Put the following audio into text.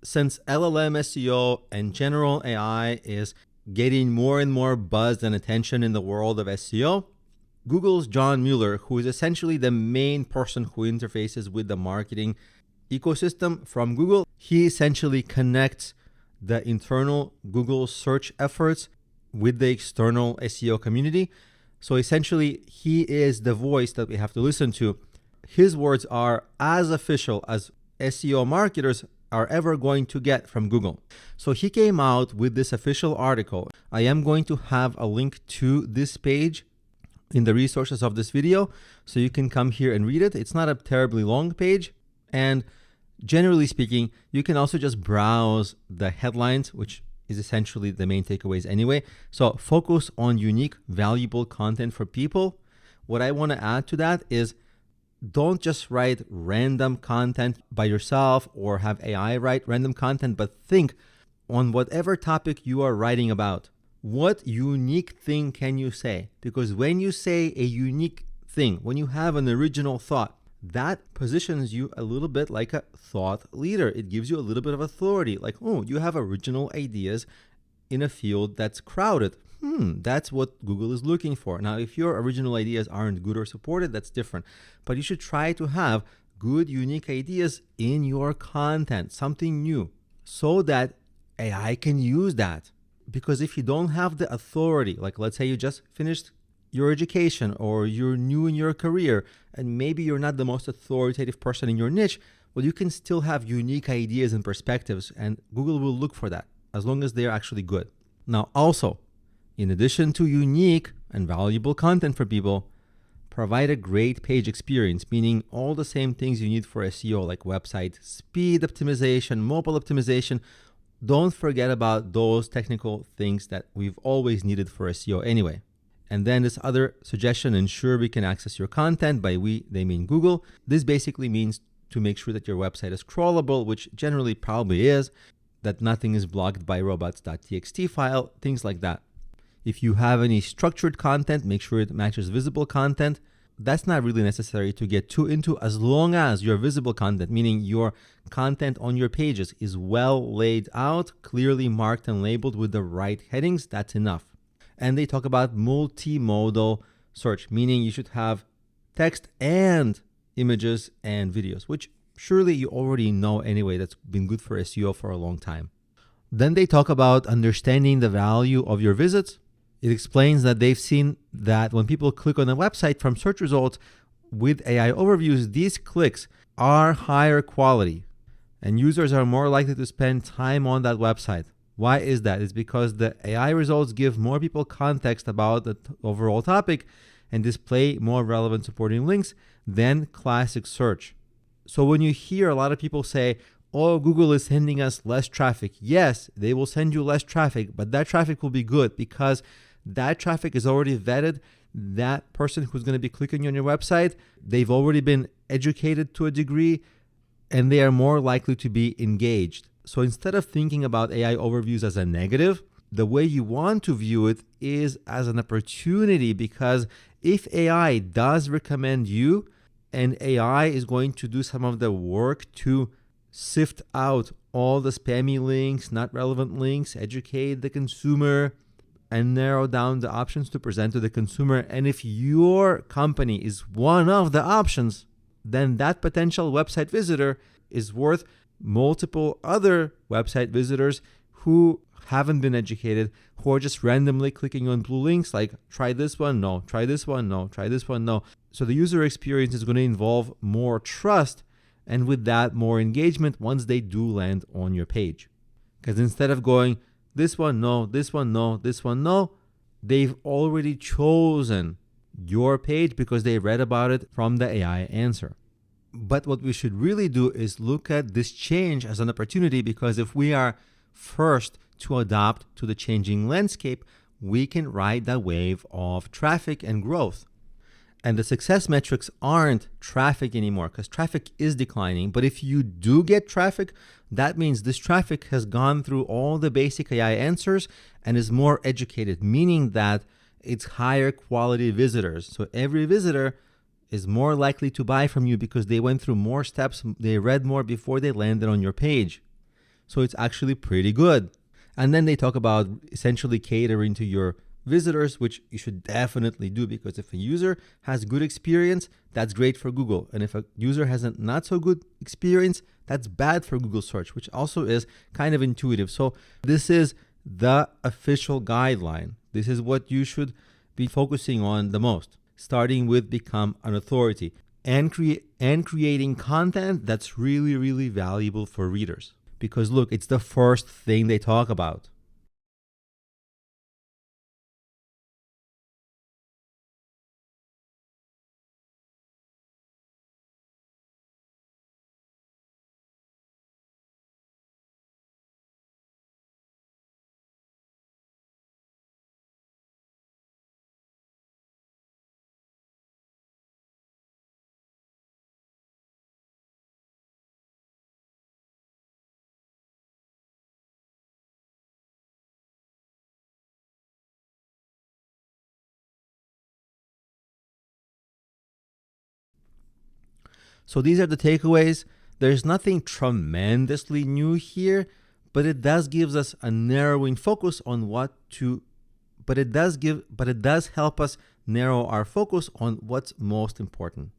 Since LLM SEO and general AI is getting more and more buzz and attention in the world of SEO, Google's John Mueller, who is essentially the main person who interfaces with the marketing ecosystem from Google, he essentially connects the internal Google search efforts with the external SEO community. So essentially, he is the voice that we have to listen to. His words are as official as SEO marketers are ever going to get from Google. So he came out with this official article. I am going to have a link to this page in the resources of this video, so you can come here and read it. It's not a terribly long page, and generally speaking, you can also just browse the headlines, which is essentially the main takeaways anyway. So focus on unique, valuable content for people. What I want to add to that is don't just write random content by yourself or have AI write random content, but think on whatever topic you are writing about. What unique thing can you say? Because when you say a unique thing, when you have an original thought, that positions you a little bit like a thought leader. It gives you a little bit of authority, like, oh, you have original ideas in a field that's crowded. That's what Google is looking for. Now, if your original ideas aren't good or supported, that's different. But you should try to have good, unique ideas in your content, something new, so that AI can use that. Because if you don't have the authority, like let's say you just finished your education or you're new in your career and maybe you're not the most authoritative person in your niche, well, you can still have unique ideas and perspectives, and Google will look for that as long as they're actually good. Now, also, in addition to unique and valuable content for people, provide a great page experience, meaning all the same things you need for SEO, like website speed optimization, mobile optimization. Don't forget about those technical things that we've always needed for SEO anyway. And then this other suggestion, ensure we can access your content. By we, they mean Google. This basically means to make sure that your website is crawlable, which generally probably is, that nothing is blocked by robots.txt file, things like that. If you have any structured content, make sure it matches visible content. That's not really necessary to get too into, as long as your visible content, meaning your content on your pages, is well laid out, clearly marked and labeled with the right headings. That's enough. And they talk about multimodal search, meaning you should have text and images and videos, which surely you already know anyway. That's been good for SEO for a long time. Then they talk about understanding the value of your visits. It explains that they've seen that when people click on a website from search results with AI overviews, these clicks are higher quality and users are more likely to spend time on that website. Why is that? It's because the AI results give more people context about the overall topic and display more relevant supporting links than classic search. So when you hear a lot of people say, oh, Google is sending us less traffic. Yes, they will send you less traffic, but that traffic will be good because that traffic is already vetted. That person who's going to be clicking on your website, they've already been educated to a degree, and they are more likely to be engaged. So instead of thinking about AI overviews as a negative, the way you want to view it is as an opportunity, because if AI does recommend you and AI is going to do some of the work to sift out all the spammy links, not relevant links, educate the consumer, and narrow down the options to present to the consumer. And if your company is one of the options, then that potential website visitor is worth multiple other website visitors who haven't been educated, who are just randomly clicking on blue links like try this one, no, try this one, no, try this one, no. So the user experience is going to involve more trust, and with that, more engagement once they do land on your page. Because instead of going, this one, no, this one, no, this one, no, they've already chosen your page because they read about it from the AI answer. But what we should really do is look at this change as an opportunity, because if we are first to adapt to the changing landscape, we can ride that wave of traffic and growth. And the success metrics aren't traffic anymore, because traffic is declining. But if you do get traffic, that means this traffic has gone through all the basic AI answers and is more educated, meaning that it's higher quality visitors. So every visitor is more likely to buy from you because they went through more steps, they read more before they landed on your page. So it's actually pretty good. And then they talk about essentially catering to your visitors, which you should definitely do, because if a user has good experience, that's great for Google. And if a user has a not so good experience, that's bad for Google search, which also is kind of intuitive. So this is the official guideline. This is what you should be focusing on the most, starting with become an authority and creating content that's really, really valuable for readers. Because look, it's the first thing they talk about. So these are the takeaways. There's nothing tremendously new here, but it does gives us a narrowing focus on what to, but it does help us narrow our focus on what's most important.